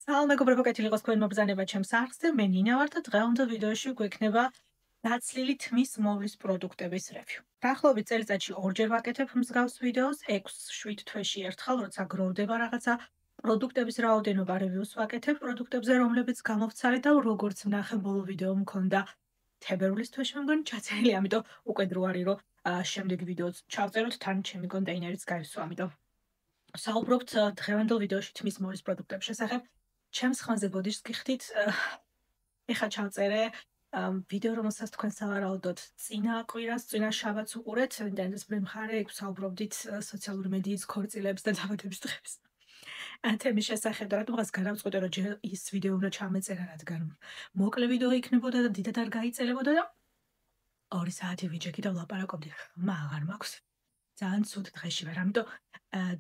Salam მეგობრებო, კეთილი იყოს თქვენ მობრძანება ჩემს არხზე. მე ნინა ვარ და დღევანდელ ვიდეოში გვექნება დაცლილი თმის მოვლის პროდუქტების რევიუ. დაახლოებით წელიწადში ორჯერ ვაკეთებ მსგავს ვიდეოს, 6-7 თვეში ერთხელ, როცა გროვდება რაღაცა პროდუქტების რაოდენობა რევიუს ვაკეთებ პროდუქტებზე, რომლებიც გამოვცალე და როგორც ვნახე ბოლო ვიდეო მქონდა თებერვლის თვეში მგონი ჩაწერილი, ამიტომ უკვე დრო არის რომ შემდეგი ვიდეოც ჩავწეროთ თან ჩემი კონტეინერიც გაივსვა, ამიტომ საუბრობთ დღევანდელ ვიდეოში თმის მოვლის პროდუქტების შესახებ. ჩემს ხმაზე ბოდიშს გიხდით, ეხლა ჩავწერე ვიდეო, რომელსაც თქვენ სავარაუდოდ წინა კვირას, წინა შაბათს უყურეთ, ინტერნეტის მხარე, იქ ვსაუბრობდით სოციალური მედიის ქორწილების და დაბადების დღების თემის შესახებ და რატომღაც გადავწყვიტე, რომ ჯერ ის ვიდეო უნდა ჩამეწერა, რადგან მოკლე ვიდეო იქნებოდა და დიდად არ გაიწელებოდა და 2 საათი ვიჯექი და ვლაპარაკობდი. ხმა აღარ მაქვს. ძალიან ცუდ დღეში ვარ, ამიტომ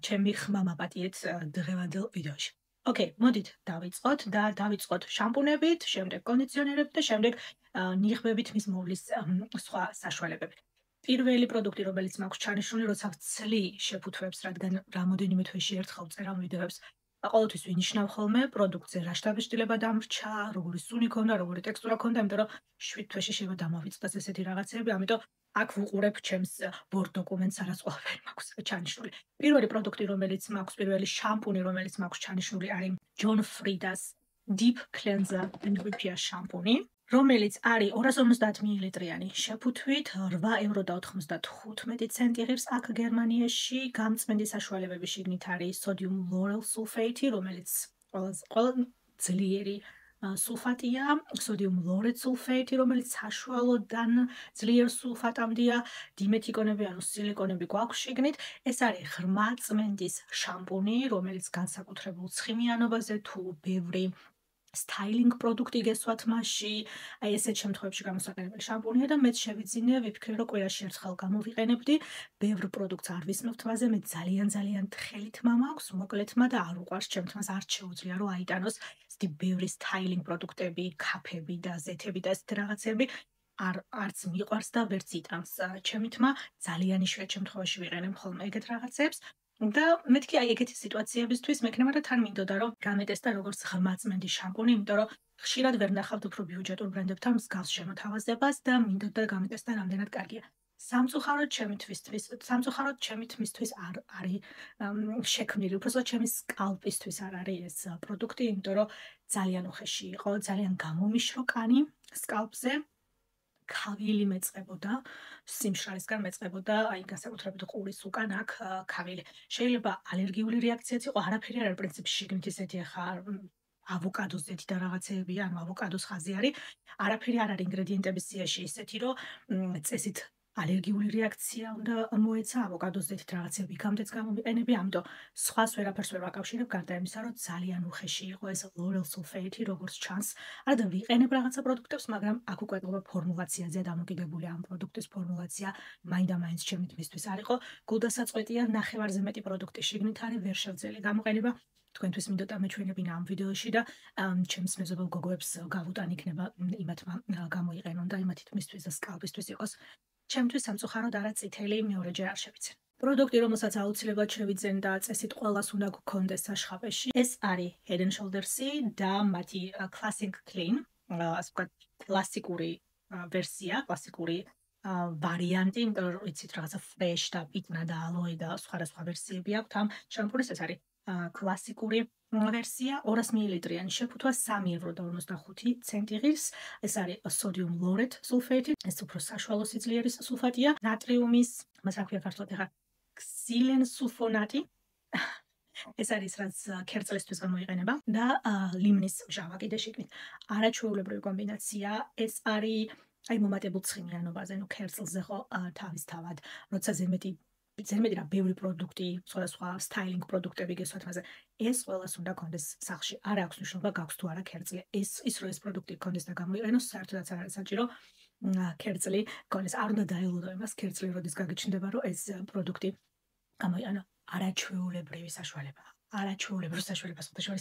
ჩემი ხმა მაპატიეთ დღევანდელ ვიდეოში. ოკეი, მოდით დავიწყოთ და დავიწყოთ შამპუნებით, შემდეგ კონდიციონერებით და შემდეგ ნიღბებით მის მოვლის სხვა საშუალებებით. პირველი პროდუქტი, რომელიც მაქვს ჩანიშნული, როცა ვცლი შეფუთვებს, რადგან რამოდენიმე თვეში ერთხელ ვწერ ამ ვიდეოებს, ყოველთვის ვინიშნავ ხოლმე პროდუქტზე რა შთაბეჭდილება დამრჩა, როგორი სუნი ქონდა, როგორი ტექსტურა ქონდა, იმიტომ რომ 7 თვეში შეიძლება დამავიწყდეს ესეთი რაღაცები, ამიტომ აქ ვუყურებ ჩემს Word დოკუმენტს, არას ყველაფერი მაქვს ჩანიშნული. პირველი პროდუქტი, რომელიც მაქვს, პირველი შამპუნი, რომელიც მაქვს ჩანიშნული, არის John Frieda's Deep Cleanser and Repair შამპუნი, რომელიც არის 250 მილilitrიანი შეფუთვით, 8.95 ევრო ღირს აქ გერმანიაში. გამწმენდის საშუალებების შიგნით არის sodium lauryl sulfate, რომელიც ყველაზე ძლიერი სულფატია, sodium lauryl sulfate, რომელიც საშუალოდან ძლიერ სულფატამდეა, დიმეთიკონები, ანუ სილიკონები გვაქვს შიგნით. ეს არის ღრმა წმენდის შამპუნი, რომელიც განსაკუთრებულ ცხიმიანობაზე თუ ბევრი სტაილინგ პროდუქტი გესვათ მასში, აი ესეთ შემთხვევებში გამოსაყენებელი შამპუნია და მეც შევიძინე, ვიფიქრე, რომ კვირაში ერთხელ გამოვიყენებდი. ბევრ პროდუქტს არ ვისმევთ მასზე, მე ძალიან თხელი თმა მაქვს, მოკლე თმა და არ უყვარს ჩემ თმას, არ შეუძლია რომ აიტანოს ესეთი ბევრი სტაილინგ პროდუქტები, კაფები და ზეთები და ესეთი რაღაცები. არც მიყვარს და ვერც იტანს ჩემი თმა, ძალიან იშვიათ შემთხვევაში ვიყენებ ხოლმე ეგეთ რაღაცებს. და მეთქი აი ეგეთი სიტუაციებისთვის მექნება და თან მინდოდა რომ გამეტესტა როგორც ღრმა წმენდის შამპუნი, იმიტომ რომ ხშირად ვერ ნახავთ უფრო ბიუჯეტურ ბრენდებთან მსგავს შემოთავაზებას და მინდოდა გამეტესტა რამდენად კარგია. სამწუხაროდ ჩემი თმისთვის არ არის შექმნილი, უბრალოდ ჩემი სკალპისთვის არ არის ეს პროდუქტი, იმიტომ რომ ძალიან უხეში იყო, ძალიან გამომიშრო კანი სკალპზე. ქავილი მეწყებოდა, სიმშრალისგან მეწყებოდა, აი განსაკუთრებით ყურის უკან აქ ქავილი. შეიძლება ალერგიული რეაქციაც იყო, არაფერი არ არის პრინციპში შიგნით ისეთი ახლა ავოკადოს ზეთი და რაღაცეები, ანუ ავოკადოს ხაზი არის. არაფერი არ არის ინგრედიენტების სიაში ისეთი, რომ წესით ალერგიული რეაქცია უნდა მოეცა, ავოკადოს ზეთით რაღაცეები იქამდეც გამომიყენები, ამიტომ სხვას ვერაფერს ვერ ვაკავშირებ, გარდა იმისა, რომ ძალიან უხეში იყო ეს lauryl sulfate, როგორც ჩანს. არ და ვიყენებ რაღაცა პროდუქტებს, მაგრამ აქ უკვე ფორმულაციაზე დამოკიდებული ამ პროდუქტის ფორმულაცია მაინდა-მაინც ჩემი თმისთვის არ იყო. გულდასაწყვეტია, ნახევარზე მეტი პროდუქტი შიგნით არის, ვერ შევძელი გამოყენება. თქვენთვის მინდოდა მეჩვენებინა ამ ვიდეოში და ჩემს მეზობელ გოგოებს გავუტან იქნება იმათმა გამოიყენონ და იმათი თმისთვის და სკალპისთვის იყოს. ჩემთვის სამწუხაროდ არა წითელი, მეორეჯერ არ შევიცენ. პროდუქტი, რომელსაც აუცილებლად შევიძენ და წესით ყველას უნდა გქონდეს საშხაპეში, ეს არის Head and Shoulders-ი და მათი Classic Clean, ასე ვთქვათ, კლასიკური ვერსია, კლასიკური ვარიანტი, იმიტომ რომ იცით რაღაცა fresh და პიტნა და ალოე და სხვადასხვა ვერსიები აქვს ამ შამპუნის, ეს არის კლასიკური ვერსია, 200 მილilitrიანი შეფუთვა 3.55 ღირს. ეს არის sodium lauryl sulfate, ეს უფრო საშუალო სიძლიერის სულფატია, ნატრიუმის, მას რა ქვია ქართულად ახლა, ქსილენსულფონატი. ეს არის რაც ქერწლისთვის გამოიყენება და ლიმნის მჟავა კიდე შიგნით. არაჩვეულებრივი კომბინაცია, ეს არის აი მომატებულ ცხიმიანობაზე, ნუ ქერწლზე ხო თავისთავად, როცა ზემეთი რა ბევრი პროდუქტი, სხვადასხვა სტაილინგ პროდუქტები გესვათ მასზე. ეს ყველას უნდა კონდეს სახლში. არ აქვს მნიშვნელობა გაქვს თუ არა ქერწლი. ის რომ ეს პროდუქტი კონდეს და გამოიყენოს, საერთოდაც არ არის საჭირო ქერწლი კონდეს. არ უნდა დაელოდო იმას ქერწლი, როდის გაგიჩნდება, რომ ეს პროდუქტი გამოიყენო. არაჩვეულებრივი საშუალება. არაჩვეულებრივი საშუალება სხვადასხვა.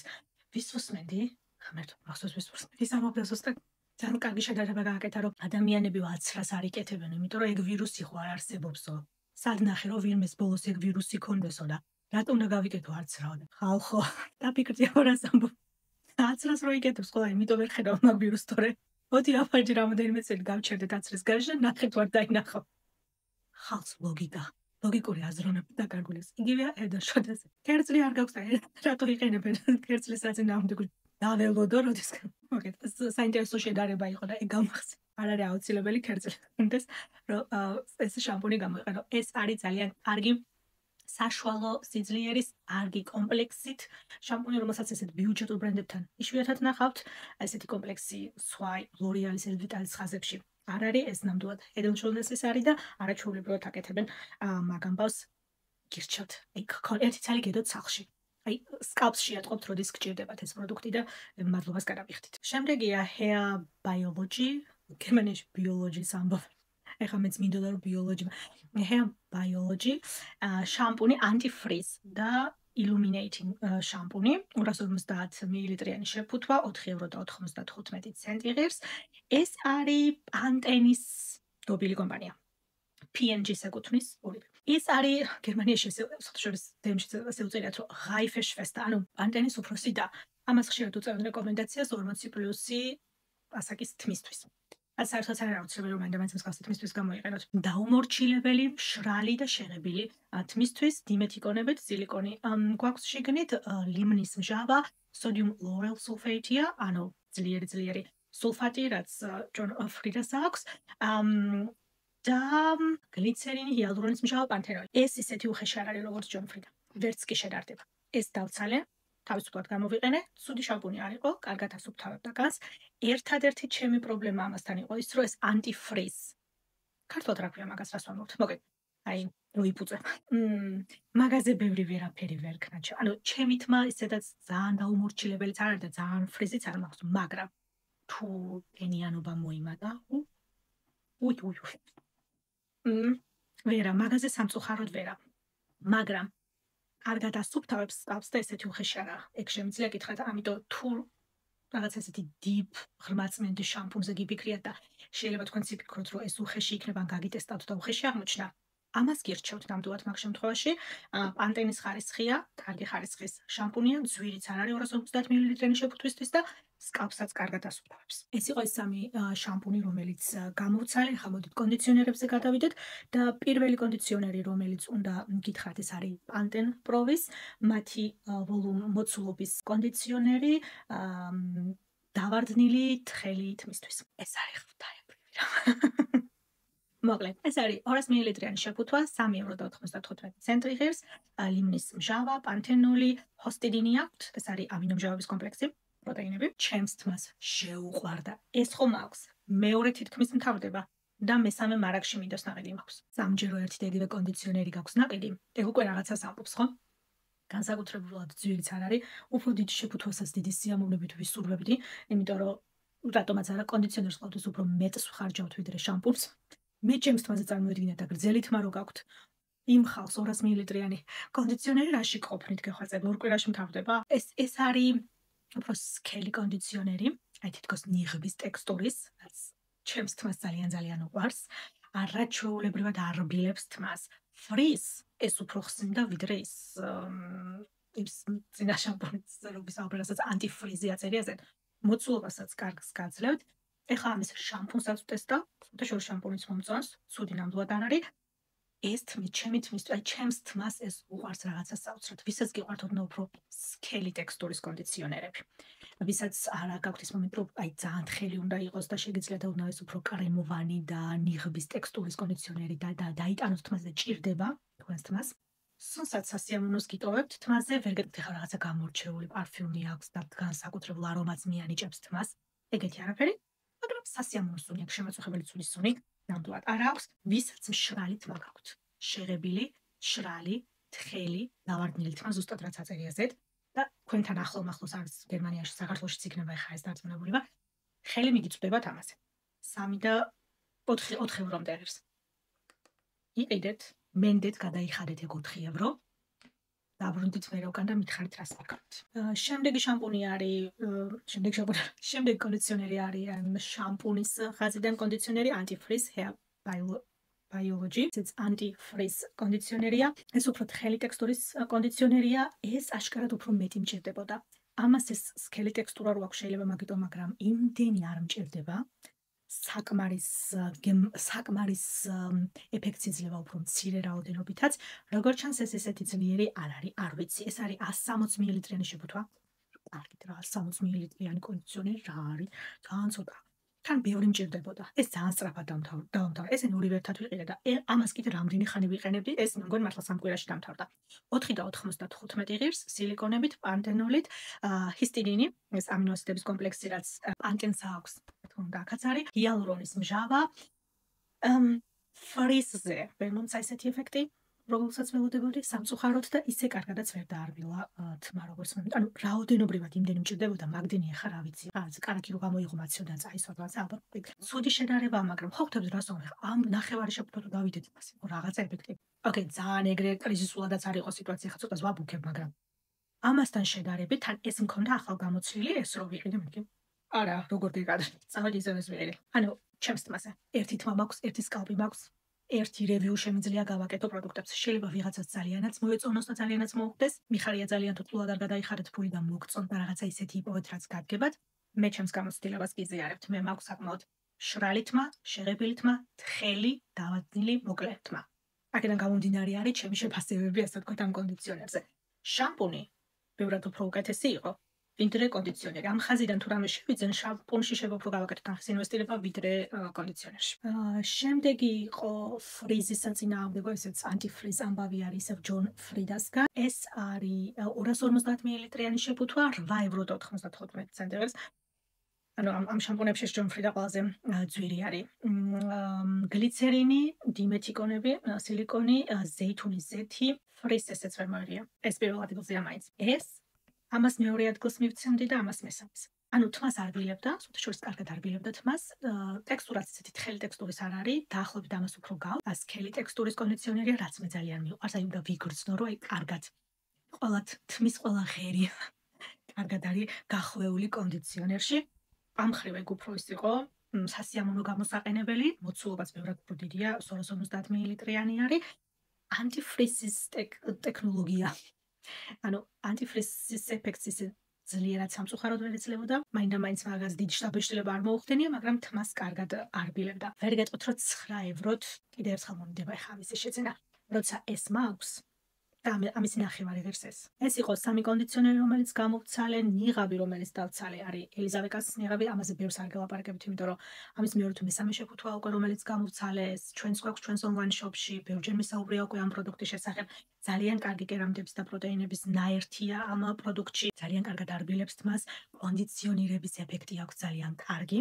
ვის ვუსმენდი? ღმერთო, მახსოვს ვის ვუსმენდი? სამობდა ზუსტად. ძალიან კარგი შედარება გააკეთა, რომ ადამიანები ვაცრას არ იკეთებენ, იმიტომ რომ ეგ ვირუსი ხო არ არსებობსო. სად ნახე რომ ვირმეს ბოლოს ეგ ვირუსი კონდესო და რატომ უნდა გავიკეთო არც რა. ხალხო, დაფიქრდი რას ამბობ. აცრას რო იკეთებს ყველა, იმიტომ ვერ ხედავ მაგ ვირუსს თორე. მოდი აფარჯი რამოდენიმე წელი გავჩერდეთ აცრის გარეშე და ნახეთ ვარ დაინახავ. ხალხს ლოგიკური აზროვნება დაკარგულებს. იგივეა ედაშოდეს. ქერწლი არ გაქვს და რატო იყენებენ ქერწლის საწინააღმდეგო დაველოდო, როდესაც მოგეთ საინტერესო შედარება იყო და ეგ გამახსენე. არ არის აუცილებელი ქერწლი გქონდეს, რომ ეს შამპუნი გამოიყენო. ეს არის ძალიან კარგი საშუალო სიძლიერის არგი კომპლექსით შამპუნი, რომელსაც ესეთ ბიუჯეტურ ბრენდებთან იშვიათად ნახავთ. ესეთი კომპლექსი სხვა ლორიალის ელვიტალის ხაზებში არ არის, ეს ნამდვილად Head and Shoulders-ის არის და არაჩვეულებრივად აკეთებენ მაგ ამბავს გირჩევთ. ერთი ცალი გედოთ სახლში. აი, სკალპს შეატყობთ, როდის გჭირდებათ ეს პროდუქტი და მადლობას გადავიხდით. შემდეგია Hair Biology, გერმანიაში biology-ს ამბობ. ეხლა მეც მინდოდა რომ biology, Hair Biology, შამპუნი anti-frizz და illuminating შამპუნი, 250 მილilitrიანი შეფუთვა, 4.95 ევრო ღირს. ეს არის პანტენის დობილი კომპანია. P&G-ს ეკუთვნის ორივე. ეს არის გერმანიაში შორის თემში შეუძლიათ რომ Reifeschwester, ანუ პანტენის უფროსი და ამას ხშირად უწევენ რეკომენდაციას 40+ ასაკის თმისთვის. საერთოდ არ აუცილებელი რომ მაინდა-მაინც მსგავსი თმისთვის გამოიყენოთ. დაუმორჩილებელი, მშრალი და შეღებილი თმისთვის დიმეთიკონებით სილიკონი. გვაქვს შიგნით ლიმნის მჟავა, sodium lauryl sulfate-ია, ანუ ძლიერი სულფატი, რაც ჯონ ფრიდას აქვს. და გლიცერინი, ჰიალურონის მჟავა, პანთენოლი. ეს ისეთი უხეში არ არის როგორც ჯონ ფრიდა. ვერც კი შედარდება. ეს დავცალე, თავისუფლად გამოვიყენე, ცუდი შამპუნი არ იყო, კარგად ასუფთავებდა განს. ერთადერთი ჩემი პრობლემა ამასთან იყო ის, რომ ეს anti-frizz. ქართულად რა ქვია მაგას, რას ვამბობთ? მოგეთ. აი, როიფუძე. მაგაზე ბევრი ვერაფერი ვერ ქნა. ანუ ჩემი თმა ისედაც ძალიან დაუმორჩილებელიც არ არის და ძალიან ფრიზიც არ მაქვს, მაგრამ თუ ენიანობა მოიმატა, ვერა, მაგაზე სამწუხაროდ ვერა. მაგრამ კარგად ასუფთავებს სკალპს და ესეთი უხეში არა. ეგ შემიძლია გითხრათ, ამიტომ თუ რაღაც ესეთი deep ღრმაწმინდის შამპუნზე გიფიქრიათ და შეიძლება თქვენც იფიქროთ, რომ ეს უხეში იქნება, ან გაგიტესტავთ და უხეში აღმოჩნდა. ამას გირჩევთ ნამდვილად მაგ შემთხვევაში. პანტენის ხარისხია, კარგი ხარისხის შამპუნია, ძვირიც არ არის 250 მილilitrიანი შეფუთვისთვის და სკალპსაც კარგად ასუფთავებს. ეს იყო ეს სამი შამპუნი, რომელიც გამოვცალე. ახლა მოდით კონდიციონერებზე გადავიდეთ და პირველი კონდიციონერი, რომელიც უნდა გითხრათ, ეს არის Pantene Pro-ის მათი მოცულობის კონდიციონერი, დავარდნილი თხელი თმისთვის. ეს არის ღვთაებრივი რა. მოკლედ, ეს არის 200 მილilitrიანი შეფუთვა, 3.95 ევრო ღირს, ლიმნის მჟავა, პანთენოლი, ჰოსტიდინი აქვთ, ეს არის ამინომჟავების კომპლექსი, პროტეინები. ჩემს თმას შეუყვარდა. ეს ხომ აქვს. მეორე თითქმის მთავრდება და მესამე მარაგში მინდოს ნაყიდი მაქვს. სამჯერო ერთი და იგივე კონდიციონერი გაქვს ნაყიდი. ეგ უკვე რაღაცას ამბობს, ხო? განსაკუთრებულად ძვირიც არ არის, უფრო დიდ შეფუთვასაც დიდი სიამოვნებით ვისურვებდი, იმიტომ რომ რატომაც არა კონდიციონერს ყავდეს უფრო მეტს ვხარჯავთ ვიდრე შამპუნს. მე ჩემს თმაზე წარმოედგინეთ და გრძელი თმა რო გაქვთ. იმ ხალხს 200 მილilitrიანი კონდიციონერი რაში ყოფნით გეხვეწებ, ორ კვირაში მთავრდება? ეს არის უფრო სქელი კონდიციონერი, აი თითქოს ნიღბის ტექსტურის, რაც ჩემს თმას ძალიან უყვარს. არაჩვეულებრივად არბილებს თმას. Frizz ეს უფრო ხსნიდა ვიდრე ის წინა შამპუნის ზრობის აბრასაც anti-frizz-ი აწერია ზედ. მოცულობასაც კარგს გაძლევთ. ეხლა ამის შამპუნსაც ვტესტავ, და შორ შამპუნიც მომწონს, ცუდი ნამდვილად არ არის. ეს ჩემი თმის, აი ჩემს თმას ეს უყვარს რაღაცა საოცრად. ვისაც გიყვართ ოდნავ უფრო სქელი ტექსტურის კონდიციონერები. ვისაც არა გაქვთ ის მომენტი, რომ აი ძალიან თხელი უნდა იყოს და შეგიძლიათ ოდნავ ეს უფრო კრემოვანი და ნიღბის ტექსტურის კონდიციონერი და დაიტანოთ თმაზე ჭირდება თქვენს თმას. სულსაც სასიამოვნოს გიტოვებთ თმაზე, ვერ გეტყვით ახლა რაღაცა გამორჩეული პარფიუმი აქვს და განსაკუთრებულ არომატს მიანიჭებს თმას. ეგეთი არაფერი. მაგრამ სასიამოვნო სუნი აქვს, შემაწუხებელი ცუდი სუნი, ნამდვილად არ აქვს. ვისაც მშრალი თმა გაქვთ, შეღებილი, მშრალი, თხელი, დავარდნილი თმა, ზუსტად რაც აწერია ზედ და თქვენთან ახლოს არის გერმანიაში, საქართველოშიც იქნება ახლა ეს დარწმუნებული ვარ. ხელი მიგიწვდებათ ამაზე. 3 და 4 ევრომდე ღირს. იყიდეთ, მენდეთ, გადაიხადეთ ეგ 4 ევრო. დაბრუნდით მე უკან და მითხარით რას ვაკეთებთ. შემდეგი შამპუნი არის, შემდეგი კონდიციონერი არის შამპუნის ხაზიდან კონდიციონერი anti-frizz Hair Biology. ეს anti-frizz კონდიციონერია. ეს უფრო თხელი ტექსტურის კონდიციონერია. ეს აშკარად უფრო მეტი მჭირდებოდა. ამას ეს სქელი ტექსტურა რო აქვს შეიძლება მაგიტო, მაგრამ იმდენი არ მჭირდება. საკმარის ეფექტს იძლევა უფრო მცირე რაოდენობითაც. როგორც ჩანს, ეს ესეთი ძლიერი არ არის, არ ვიცი. ეს არის 160 მილilitrიანი შეფუთვა. კარგით რა, 160 მილilitrიანი კონდიციონერი რა არის? ძალიან ცოტა. თან ბევრი მჭირდებოდა. ეს ძალიან სწრაფად დაამთავრა. ესენი ორივე ერთად ვიყიდე და ამას კიდე რამდენი ხანი ვიყენებდი, ეს მე მგონი მართლა 3 კვირაში დამთავრდა. 4 და 95 ღირს სილიკონებით, პანტენოლით, ჰისტიდინი, ეს ამინოასიდების კომპლექსი, რაც პანტენს აქვს, თუნდა აქაც არის, ჰიალურონის მჟავა, ფრიზზე. ვერ მომცა ესეთი ეფექტი, რომელსაც ველოდებოდი სამწუხაროდ და ისე კარგადაც ვერ დაარბილა თმა, როგორც მე. ანუ რაოდენობრივად იმდენი მჭირდებოდა, მაგდენი ახლა რა ვიცი. კარგი რო გამოიღო მაციოდან წაისვა, ალბათ. ცუდი შედარება, მაგრამ ხო ხვდებით რას ვამბობ, ამ ნახევარი შეფუთვა თუ დავიდეთ იმას, რაღაცა ეფექტი. ოკეი, ძალიან ეგრე კრიზისულადაც არ იყო სიტუაცია, ხა ცოტა ვაბუქებ, მაგრამ ამასთან შედარებით, თან ეს მქონდა ახალ გამოცვლილი, ეს რო ვიყიდე, მეთქი. არა, როგორ გეკადრე. წავედი ისევ ვიყიდე. ანუ ჩემს თმაზე, ერთი თმა მაქვს, ერთი სკალპი მაქვს. ერთი რევიუ შემიძლია გავაკეთო პროდუქტებს. შეიძლება ვიღაცას ძალიანაც მოეწონოს და ძალიანაც მოუხდეს. მიხარია ძალიან თუ თულად არ გადაიხარეთ ფული და მოგწონთ და რაღაცა ისეთი იპოვეთ, რაც გადგებათ. მე ჩემს გამოცდილებას გიზიარებთ. მე მაქვს საკმაოდ შრალი თმა, შეღებილი თმა, თხელი, დავადნილი, მოკლე თმა. აქედან გამომდინარე არის ჩემი შეფასებები, ასე ვთქვათ, ამ კონდიციონერზე. შამპუნი ბევრად უფრო უკეთესი იყო. ვიდრე კონდიციონერი. ამ ხაზიდან თუ რამე შევიძენ, შამპუნში შეიძლება უფრო გავაკეთოთ ახის ინვესტირება ვიდრე კონდიციონერში. შემდეგი იყო ფრიზის საწინააღმდეგო, ესეც ანტიფრიზ ამბავი არის ისევ ჯონ ფრიდასგან. ეს არის 250 მილilitrიანი შეფუთვა, 8 ევრო და 95 ცენტს. ანუ ამ შამპუნებში ჯონ ფრიდა ყველაზე ძვირი არის. გლიცერინი, დიმეთიკონები, სილიკონი, ზეითუნის ზეთი, ფრის ესეც ვერ მოერია. ეს პირველ ადგილზეა მაინც. ეს ამას მეორე ადგილს მივცემდი და ამას მესამეს. ანუ თმას არბილებდა, სულ შორის კარგად არბილებდა თმას. ტექსტურაც ესეთი თხელი ტექსტურის არ არის, დაახლოებით ამას უფრო გავს. სქელი ტექსტურის კონდიციონერია, რაც მე ძალიან მიყვარს, აი უნდა ვიგრძნო, რომ აი კარგად ყველა თმის ყველა ღერი კარგად არის გახვეული კონდიციონერში. ამ მხრივ ეგ უფრო ის იყო სასიამოვნო გამოსაყენებელი, მოცულობაც ბევრად უფრო დიდია, 250 მილilitrიანი არის. ანტიფრიზის ტექნოლოგია. ანუ ანტიფრიზის ეფექტს ისე ძლიერად სამწუხაროდ ვერ ეძლებოდა. მაინდა-მაინც მაგას დიდი შთაბეჭდილება არ მოუხდენია, მაგრამ თმას კარგად არბილებდა. ვერ გეტყვით, რომ 9 ევროთ კიდე ერთხელ მომდება ახლა ამისი შეძენა. როცა ეს მაქვს და ამისი ნახევარი ღირს ეს. ეს იყო სამი კონდიციონერი, რომელიც გამოვცალე, ნიღაბი, რომელიც დავცალე, არის ელიზავეკას ნიღაბი, ამაზე ბევრს არ გელაპარაკებთ, იმიტომ რომ ამის მეორე თუ მესამე შეფუთვა უკვე რომელიც გამოვცალე, ჩვენს გვაქვს ჩვენს ონლაინ შოპში, ბევრჯერ მისაუბრია უკვე ამ პროდუქტის შესახებ. ძალიან კარგი კერამიდების და პროტეინების ნაერთია ამ პროდუქტში, ძალიან კარგად არბილებს თმას, კონდიციონირების ეფექტი აქვს ძალიან კარგი.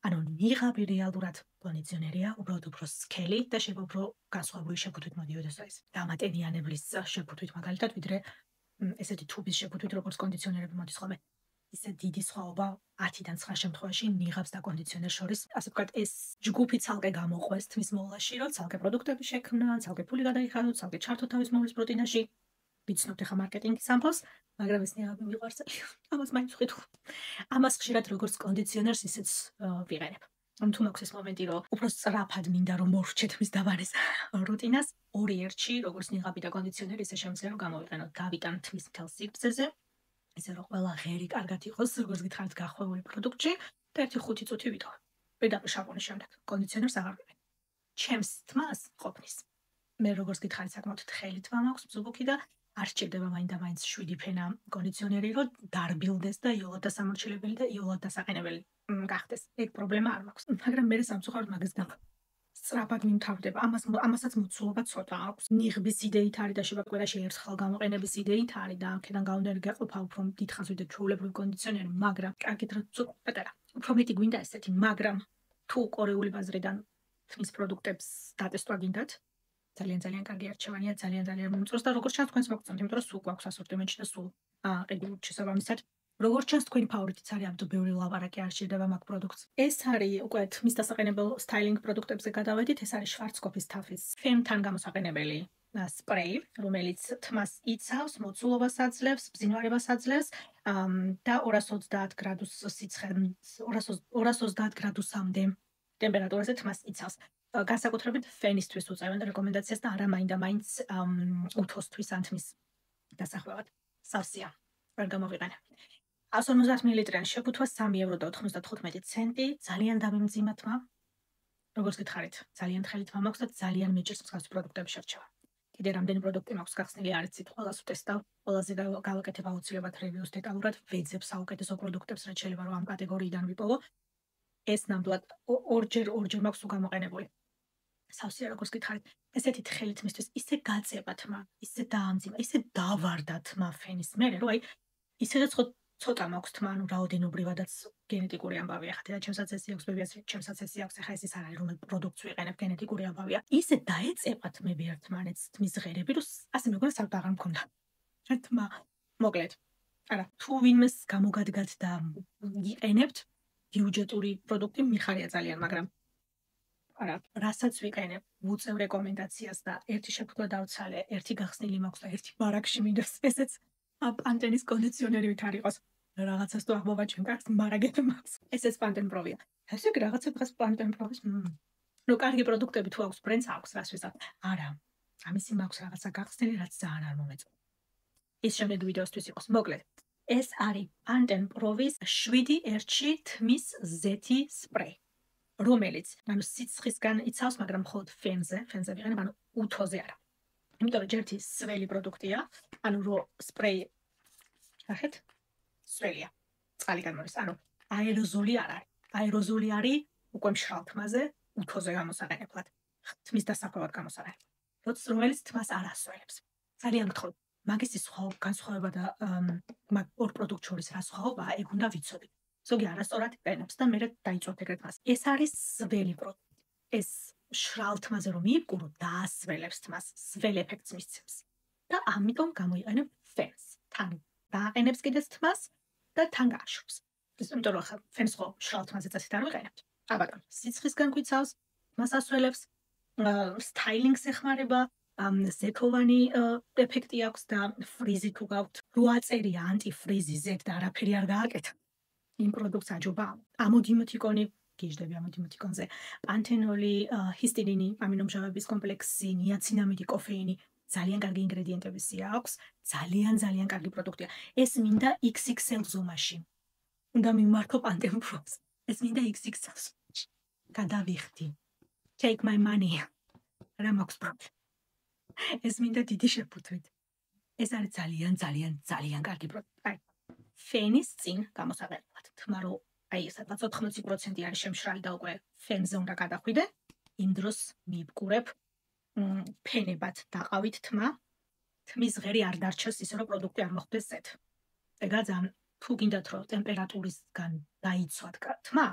ანუ ნიღაბი რეალურად კონდიციონერია, უბრალოდ უფრო სქელი და შეიძლება უფრო განსხვავებული შეფუთვით მოდიოდეს ეს. დამატენიანებლის შეფუთვით მაგალითად, ვიდრე ესეთი თუბის შეფუთვით, როგორც კონდიციონერები მოდის ხოლმე. ისე დიდი სხვაობა 10-დან 9 შემთხვევაში ნიღაბს და კონდიციონერს შორის, ასე ვთქვათ, ეს ჯგუფი ცალკე გამოყვეს თმის მოვლაში, რომ ცალკე პროდუქტები შექმნა, ცალკე ფული გადაიხადოთ, ცალკე ჩართო თავის მომლის პროტეინაში. ვიცნობთ ახლა მარკეტინგის ამბავს, მაგრამ ეს ნიღაბი მიყვარს. ამას მაინც ვხედავ. ამას ხშირად როგორც კონდიციონერს ისეც ვიყენებ. თუ მაქვს ეს მომენტი, რომ უფრო სწრაფად მინდა რომ მორჩეთ მის დაბარის რუტინას, ორი ერთში, როგორც ნიღაბი და კონდიციონერი, ისე შემიძლია რომ გამოვიყენოთ, გავიტან თმის მთელ სიგრძეზე, ისე რომ ყველა ღერი კარგად იყოს, როგორც გითხარით გახვეული პროდუქტში და 1-5 წუთი ვიტოვე. პირდაპირ შამპუნის შემდეგ კონდიციონერს აღარ ვიყენებ. ჩემს თმას ყოფნის. მე როგორც გითხარით, საკმაოდ თხელი თმა მაქვს, მსუბუქი და არ სჭირდება მაინდა-მაინც 7 ფენა კონდიციონერი, რომ დარბილდეს და იოლად დასამორჩილებელი და იოლად დასაყენებელი გახდეს. ეგ პრობლემა არ მაქვს. მაგრამ მე სამწუხაროდ მაგას და სწრაფად მიმთავრდება. ამასაც მოცულობა ცოტა აქვს. ნიღბის იდეით არის და შეიძლება კვირაში ერთხელ გამოყენების იდეით არის და აქედან გამომდინარე გაყოფა უფრო დიდხანს ვიდრე ჩვეულებრივი კონდიციონერი, მაგრამ კარგით რა ცოტა პატარა. უფრო მეტი გვინდა ესეთი, მაგრამ თუ კორეული ბაზრიდან თმის პროდუქტებს დატესტვა გინდათ, ძალიან კარგი არჩევანია, ძალიან მომწონს და როგორც ჩანს თქვენს მოგწონთ, იმიტომ რომ სულ გვაქვს ასორტიმენტში და სულ ყიდულობთ შესაბამისად. როგორც ჩანს თქვენი ფავორიტიც არის, ამიტომ ბევრი ლაპარაკი არ შეიძლება მაგ პროდუქტს. ეს არის უკვე თმის დასაყენებელ სტაილინგ პროდუქტებზე გადავედით, ეს არის შვარცკოპის თაფის ფენთან გამოსაყენებელი სპრეი, რომელიც თმას იცავს, მოცულობას აძლევს, ბზინვარებას აძლევს და 230 გრადუს სიცხემ, 230 გრადუსამდე ტემპერატურაზე თმას იცავს. განსაკუთრებით ფენისთვის უწევენ რეკომენდაციას და არა მაინდა-მაინც უთოსთვის ან თმის დასახვევად. სავსეა. ვერ გამოვიყენე. 150 მილiliტრიანი შეფუთვა 3 ევრო და 95 ცენტი, ძალიან დამიმძიმა თმა. როგორც გითხარით, ძალიან თხელი თმა მაქვს და ძალიან მეჭირს მსგავსი პროდუქტების შერჩევა. კიდე რამდენი პროდუქტი მაქვს გახსნილი არ იცით, ყველას ვტესტავ, ყველაზე გავაკეთებ აუცილებლად რევიუს დეტალურად, ვეძებ საუკეთესო პროდუქტებს, რაც შეიძლება რომ ამ კატეგორიიდან ვიპოვო. ეს ნამდვილად ორჯერ მაქვს უგამოყენებული. სავსეა როგორც გითხარით, ესეთი თხელი თმისთვის ისე გაწება თმა, ისე დაამძიმა, ისე დავარდა თმა ფენის მერე, რომ აი ისედაც ცოტა მაქვს თმა, ანუ რაოდენობრივადაც გენეტიკური ამბავი ახლა და ჩემსაც ესე აქვს, ბებიას ჩემსაც ესე აქვს, ახლა ეს არ არის რომ პროდუქტს ვიყენებ, გენეტიკური ამბავია. ისე დაეწება თმები ერთმანეთს თმის ღერები, რომ ასე მეგონა საერთოდ აღარ მქონდა. თმა მოკლედ. არა, თუ ვინმეს გამოგადგათ და იყენებთ ბიუჯეტური პროდუქტი მიხარია ძალიან, მაგრამ არა, რასაც ვიყენებ, ვუწევ რეკომენდაციას და ერთი შეფუთვა დავცალე, ერთი გახსნილი მაქვს და ერთი ბარაკში მინდოს, ესეც პანტენის კონდიციონერივით არ იყოს. რაღაცას თუ აღმოვაჩენ კარგს, მარაგები მაქვს. ესეც პანტენ პროვია. ესე იგი რაღაცა დღეს პანტენ პროვის ნუ კარგი პროდუქტები თუ აქვს, ბრენდს აქვს, რას ვიზავ. არა, ამისი მაქვს რაღაცა გახსნილი, რაც ძალიან არ მომეწონა. ის შემდეგი ვიდეოსთვის იყოს. მოკლედ, ეს არის პანტენ პროვის 7-1 თმის ზეთი სპრეი. რომელიც, ანუ სიცხისგან იცავს, მაგრამ მხოლოდ ფენზე ვიყენებ, ანუ უთოზე არა. იმიტომ რომ ჯერთი სველი პროდუქტია, ანუ რო სპრეი ახეთ სველია. წყალი გამოდის, ანუ აეროზოლი არ არის. აეროზოლი არის უკვე მშრალ თმაზე, უთოზე გამოსაყენებლად. თმის დასახვევად გამოსაყენებლად. რომელიც თმას არ ასველებს. ძალიან გთხოვთ, მაგის განსხვავება და მაგ ორ პროდუქტ შორის რა სხვაობაა, ეგ უნდა ვიცოდეთ. ზოგი არასწორად იყენებს და მერე დაიწვევთ ეგრეთ თმას. ეს არის სველი პროდუქტი. ეს მშრალ თმაზე რომ მიიპყრო, დაასველებს თმას, სველ ეფექტს მისცემს. და ამიტომ გამოიყენებ ფენს. თან დააყენებს კიდეც თმას და თან გააშვებს. იმიტომ რომ ფენს ხო მშრალ თმაზე წასით არ ვიყენებთ. აბატონ, სიცხისგან გვიცავს, თმას ასველებს, სტაილინგს ეხმარება, ზეთოვანი ეფექტი აქვს და ფრიზი თუ გაქვთ, რო აწერია ანტიფრიზი ზეთ და არაფერი არ გააკეთა. იმ პროდუქტს აჯობა ამოდიმოთიკონი, გიჟდები ამოდიმოთიკონზე, პანთენოლი, ჰისტიდინი, ამინომჟავების კომპლექსი, ნიაცინამიდი, კოფეინი, ძალიან კარგი ინგრედიენტები სია აქვს, ძალიან კარგი პროდუქტია. ეს მინდა XXL ზომაში. უნდა მიმართო პანტენ პროს. ეს მინდა XXL ზომაში. გადავიხდი. Take my money. რა მაქვს პრობლემა. ეს მინდა დიდი შეფუთვით. ეს არის ძალიან კარგი პროდუქტი. ფენის წინ გამოსაყენებლად. თმა რომ აი სადღაც 80% არის შემშრალი და უკვე ფენზე უნდა გადახვიდე, იმ დროს მიიბყურებ ფენებად დაყავით თმა, თმის ღერი არ დარჩეს ისე რომ პროდუქტი არ მოხვდეს ზეთ. ეგა ძალიან თუ გინდათ რომ ტემპერატურისგან დაიცვათ თმა,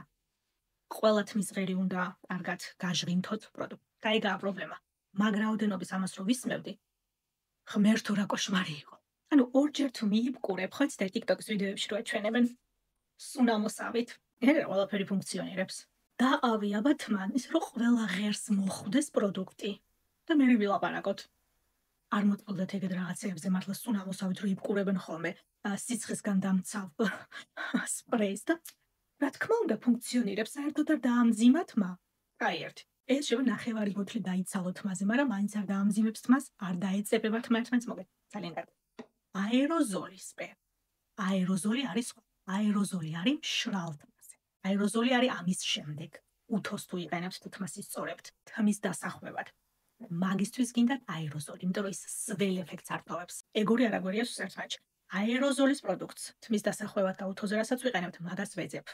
ყველა თმის ღერი უნდა კარგად გაჟღინთოთ პროდუქტი. გაიგაა პრობლემა. მაგ რაოდენობის ამას რო ვისმევდი, ღმერთო რა კოშმარი იყო. ანუ ორჯერ თუ მიიბყურებ, ხო იცით TikTok-ის ვიდეოებში რო აჩვენებენ სუნამოსავით, ეგრე ყველაფერი ფუნქციონირებს. დაყავი აბა თმან, ისე რომ ყველა ღერს მოხვდეს პროდუქტი. და მე ვილაპარაკოთ. არ მოწყობდეთ ეგეთ რაღაცეებზე, მართლა სუნამოსავით რო იბყურებენ ხოლმე სიცხისგან დამცავ სპრეის და რა თქმა უნდა ფუნქციონირებს, საერთოდ არ დაამძიმა თმა. აი ერთი. ეს შეიძლება ნახევარი ბოთლი დაიცალო თმაზე, მაგრამ მაინც არ დაამძიმებს თმას, არ დაეწებება თმა ერთმანეთს, მოგეთ. ძალიან კარგი. აეროზოლი სპრეი. აეროზოლი არის სხვა. აეროზოლი არის მშრალ თმაზე. აეროზოლი არის ამის შემდეგ. უთოს თუ იყენებთ თუ თმას ისწორებთ, თმის დასახვევად. მაგისთვის გინდათ აეროზოლი, იმიტომ რომ ის სველ ეფექტს არ ტოვებს. ეგორი არ აგვერია ერთმანეთში. აეროზოლის პროდუქტს თმის დასახვევად და უთოზე რასაც ვიყენებთ, მაგას ვეძებ.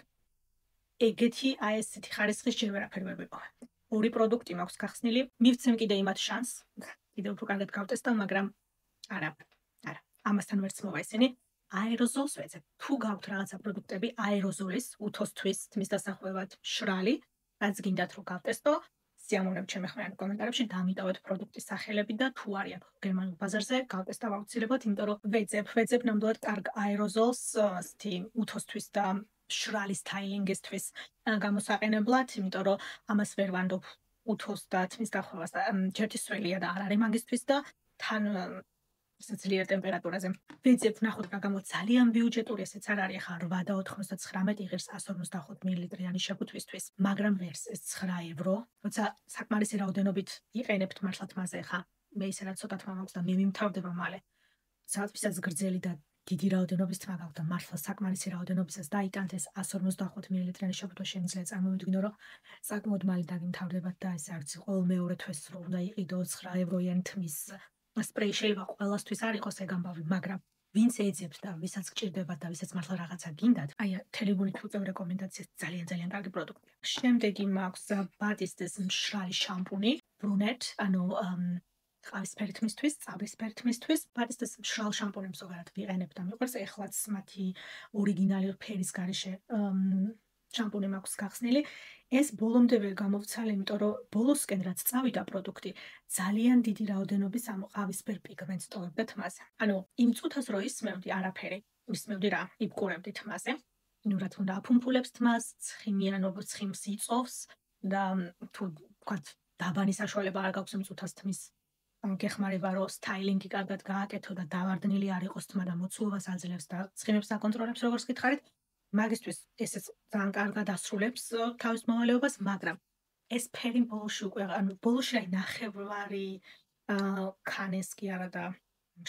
ეგეთი აი ესეთი ხარისხის ჯერ ვერაფერი ვერ ვიპოვე. ორი პროდუქტი მაქვს გახსნილი, მივცემ კიდე იმათ შანსს. კიდე უფრო კარგად გავტესტავ, მაგრამ არა. ამასთან ვერც მოვა ისინი. აეროზოლს ვეძებ. თუ გაქვთ რაღაცა პროდუქტები აეროზოლის, უთოსთვის, თმის დასახვევად, შრალი, რაც გინდათ რომ გავტესტო, სიამოვნებთ ჩემი ხმიანი კომენტარებში, დამიტოვეთ პროდუქტის სახელები და თუ არიან გერმანულ ბაზარზე, გავტესტავ აუცილებლად, იმიტომ რომ ვეძებ ნამდვილად კარგ აეროზოლს, ასეთი უთოსთვის და შრალი სტაილინგისთვის გამოსაყენებლად, იმიტომ რომ ამას ვერ ვანდობ უთოს და თმის დახვევას და ჯერთი სველია და არ არის მაგისთვის და თან ძლიერ ტემპერატურაზე. ვეძებ ნახოთ რა გამო ძალიან ბიუჯეტური, ესეც არ არის ხა 8 და 99 იღებს 155 მილiliტრიანი შეფუთვისთვის, მაგრამ ვერს ეს 9 ევრო, როცა საკმარისი რაოდენობით იყენებთ მართლა თმაზე ხა. მე ისე რა ცოტა თმა მაქვს და მე მიმთავრდება მალე. სადაც ვისაც გრძელი და დიდი რაოდენობის თმა გაქვთ და მართლა საკმარისი რაოდენობისას დაიტანთ ეს 155 მლ-იანი შეფუთვა შემიძლია წარმოვიდგინო, რომ საკმაოდ მალე დაგიმთავრდებათ და ეს არც ყოველ მეორე თვეს რო უნდა იყიდოს 9 ევროიანი თმის სპრეი შეიძლება ყველასთვის არ იყოს ეგ ამბავი, მაგრამ ვინც ეძებთ და ვისაც გჭირდებათ და ვისაც მართლა რაღაცა გინდათ, აი თელეგუნით უწევ რეკომენდაციას ძალიან კარგი პროდუქტია. შემდეგი მაქვს ბატისტის მშრალი შამპუნი, ბრუნეტ, ანუ ყავისფერი თმისთვის, წაბლისფერი თმისთვის. ბატისტის მშრალ შამპუნებს ზოგადად ვიყენებ და მიყვარს, ეხლაც მათი ორიგინალი ფერის გარეშე შამპუნი მაქვს გახსნილი. ეს ბოლომდე ვერ გამოვცალე, იმიტომ რომ ბოლოსკენ რაც წავიდა პროდუქტი, ძალიან დიდი რაოდენობის ამ ყავისფერ პიგმენტს ტოვებდა თმაზე. ანუ იმ წუთას რო ისმევდი არაფერი, ისმევდი რა, იბკურებდი თმაზე. ნუ რა თქმა უნდა, აფუმფულებს თმას, ცხიმიანობას ცხიმს იწოვს და თუ ვთქვათ, დაბანი საშუალება არ გაქვს იმ წუთას თმის გეხმარება, რომ სტაილინგი კარგად გააკეთო და დავარდნილი არ იყოს თმა და მოცულობას აძლევს და ცხიმებს აკონტროლებს, როგორც გითხარით. მაგისთვის ესეც ძალიან კარგად ასრულებს თავის მოვალეობას, მაგრამ ეს ფერი ბოლოში უკვე, ანუ ბოლოში რა ნახევარი ქანეს კი არა და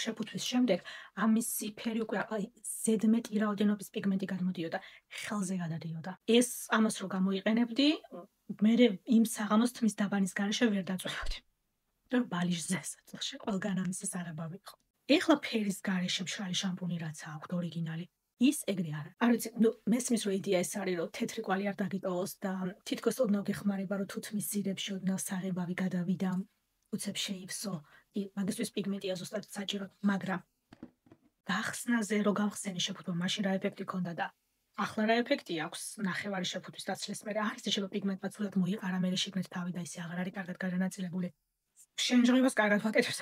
შეფუთვის შემდეგ ამისი ფერი უკვე ზედმეტი რაოდენობის პიგმენტი გადმოდიოდა, ხელზე გადადიოდა. ეს ამას რო გამოიყენებდი, მე იმ საღამოს თმის დაბანის გარეშე ვერ დაწვევდი. და ბალიჟზე საწყში ყველგან ამისი საღებავი იყო. ეხლა ფერის გარეშე მშრალი შამპუნი რაც აქვს ორიგინალი, ის ეგრე არა. არ ვიცი, ნუ მესმის რომ იდეა ეს არის, რომ თეთრი კვალი არ დაგიტოვოს და თითქოს ოდნავ გეხმარება, რომ თუ თმის სირებში ოდნავ საღებავი გადავიდა, უცებ შეივსო. მაგისთვის პიგმენტია ზუსტად საჭირო, მაგრამ გახსნაზე რო გავხსენი შეფუთვა, მაშინ რა ეფექტი ქონდა და ახლა რა ეფექტი აქვს ნახევარი შეფუთვის დაცლის მერე. არ იცი შეიძლება პიგმენტმა ცუდად მოიყარა, მერე შიგნით თავი და ისე აღარ არის კარგად განაწილებული. შენჯღებას კარგად ვაკეთებს.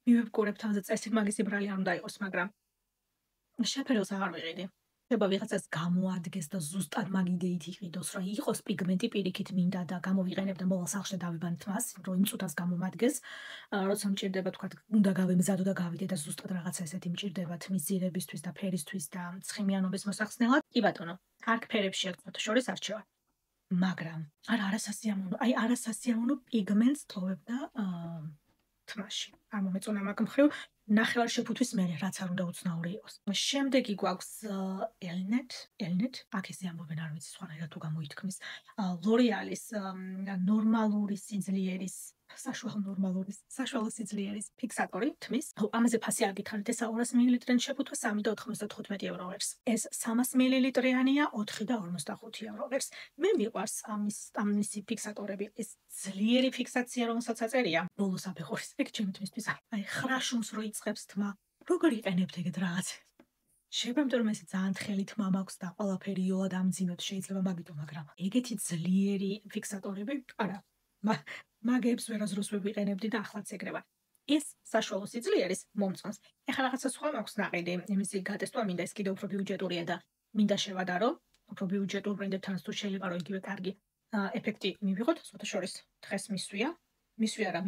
მივებკურებ თავზე წესით მაგის იბრალი არ უნდა იყოს, მაგრამ შეფერილს აღარ ვიყიდი. შეიძლება ვიღაცას გამოადგეს და ზუსტად მაგ იდეით იყიდოს, რომ იყოს პიგმენტი პირიქით მინდა და გამოვიყენებ და მოვალ სახლში დავიბან თმას, რომ იმ წუთას გამომადგეს, როცა მჭირდება თქვათ, უნდა გავემზადო და გავიდე და ზუსტად რაღაცა ესეთი მჭირდება თმის ძირებისთვის და ფერისთვის და ცხიმიანობის მოსახსნელად. კი ბატონო, კარგ ფერებში ერთად შორის არჩევად. მაგრამ არასასიამოვნო პიგმენტს ტოვებდა თმაში. არ მომეწონა მაგ მხრივ. ნახევარ შეფუთვის მერე, რაც არ უნდა უცნაური იყოს. შემდეგი გვაქვს ელნეტ, აქ ესე ამბობენ, არ ვიცი, სხვანაირად თუ გამოითქმის. ლორეალის ნორმალური სიძლიერის, საშუალო სიძლიერის ფიქსატორი თმის. ამაზე ფასი არ გითხარით, ეს 200 მლ-იანი შეფუთვა 3.95 евро ვერს. ეს 300 მლ-იანია 4 და 55 евро ვერს. მე მიყვარს ამისი ფიქსატორები. ეს ძლიერი ფიქსაცია, რომელსაც აწერია ბოლოს აფეხურის. ეგ ჩემი თმისთვის აი ხრაშუმს რო იწყებს თმა. როგორ იყენებთ ეგეთ რაღაცებს? შეიძლება იმიტომ რომ ესე ძალიან თხელი თმა მაქვს და ყველაფერი იოლად ამძიმებს შეიძლება მაგითო, მაგრამ ეგეთი ძლიერი ფიქსატორები არა. მაგებს ვერასდროს ვერ ვიყენებდი და ახლაც ეგრე ვარ. ეს საშუალო სიძლიერის მომწონს. ეხლა რაღაცა სხვა მაქვს ნაყიდი, იმისი გატესტვა მინდა, ეს კიდევ უფრო ბიუჯეტურია და მინდა შევადარო, უფრო ბიუჯეტურ ბრენდებთან თუ შეიძლება რომ იგივე კარგი ეფექტი მივიღოთ, სხვათა შორის დღეს მისვია რა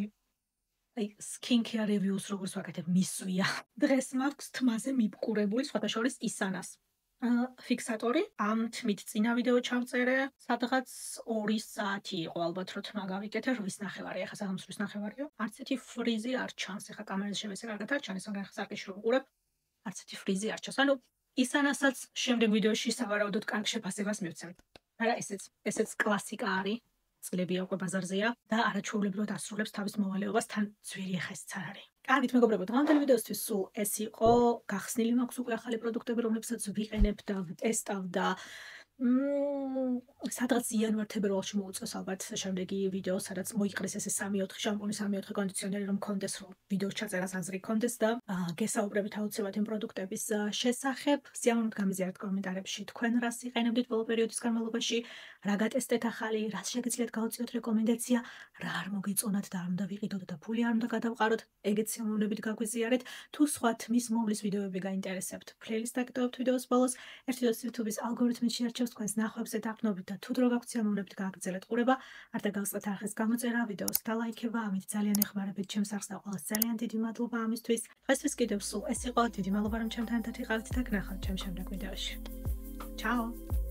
აი skin care reviews როგორც ვაკეთებ მისვია. დღეს მაქვს თმაზე მიბკურებული სხვათა შორის ისანას ფიქსატორი. ამ თმით წინა ვიდეო ჩავწერე, სადღაც 2 საათი იყო ალბათ რო თმა გავიკეთე, რვის ნახევარი, ახლა საღამოს რვის ნახევარიო. არც ერთი ფრიზი არ ჩანს, ახლა კამერაზე შევესე კარგად არ ჩანს, მაგრამ ახლა საკეში რო ვუყურებ, არც ერთი ფრიზი არ ჩანს. ანუ ისანასაც შემდეგ ვიდეოში სავარაუდოდ კარგ შეფასებას მივცემთ. მაგრამ ესეც კლასიკა არის. წლები უკვე ბაზარზეა და არაჩვეულებრივად ასრულებს თავის მოვალეობას, თან ძვირი ახლა ესეც არ არის. კარგით მეგობრებო, დღევანდელი ვიდეოსთვის სულ ეს იყო. გახსნილი მაქვს უკვე ახალი პროდუქტები, რომლებსაც ვიყენებ და ვტესტავ და სადღაც იანვარ-თებერვალში მოუწევს ალბათ შემდეგი ვიდეო, სადაც მოიყრეს ესე 3-4 შამპუნი, 3-4 კონდიციონერი, რომ კონდეს, რომ ვიდეოს ჩაწერას აზრი კონდეს და გესაუბრებით აუცილებლად იმ პროდუქტების შესახებ. სიამოვნებთ გამიზიარეთ კომენტარებში, თქვენ რას იყენებდით ბოლო პერიოდის განმავლობაში, რა გატესტეთ ახალი, რას შეგიძლიათ გავუწიოთ რეკომენდაცია, რა არ მოგეწონათ და არ უნდა ვიყიდოთ და ფული არ უნდა გადავყაროთ, ეგეთ სიამოვნებით გაგვიზიარეთ. თუ სხვა თმის მოვლის ვიდეოები გაინტერესებთ, პლეილისტ აკეთებთ ვიდეოს ბოლოს, ერთ ვიდეოს YouTube-ის ალგორითმით შეარჩევს თქვენს ნახვებზე დაფნობით და თუ დრო გაქვთ სიამოვნებით გააგრძელეთ ყურება, არ დაგავსყოთ არხის გამოწერა, ვიდეოს დალაიქება, ამით ძალიან ეხმარებით ჩემს არხს და ყველას ძალიან დიდი მადლობა ამისთვის. დღესთვის კიდევ სულ ეს იყო, დიდი მადლობა რომ ჩემთან ერთად იყავით და გნახავთ ჩემს შემდეგ ვიდეოში. Ciao!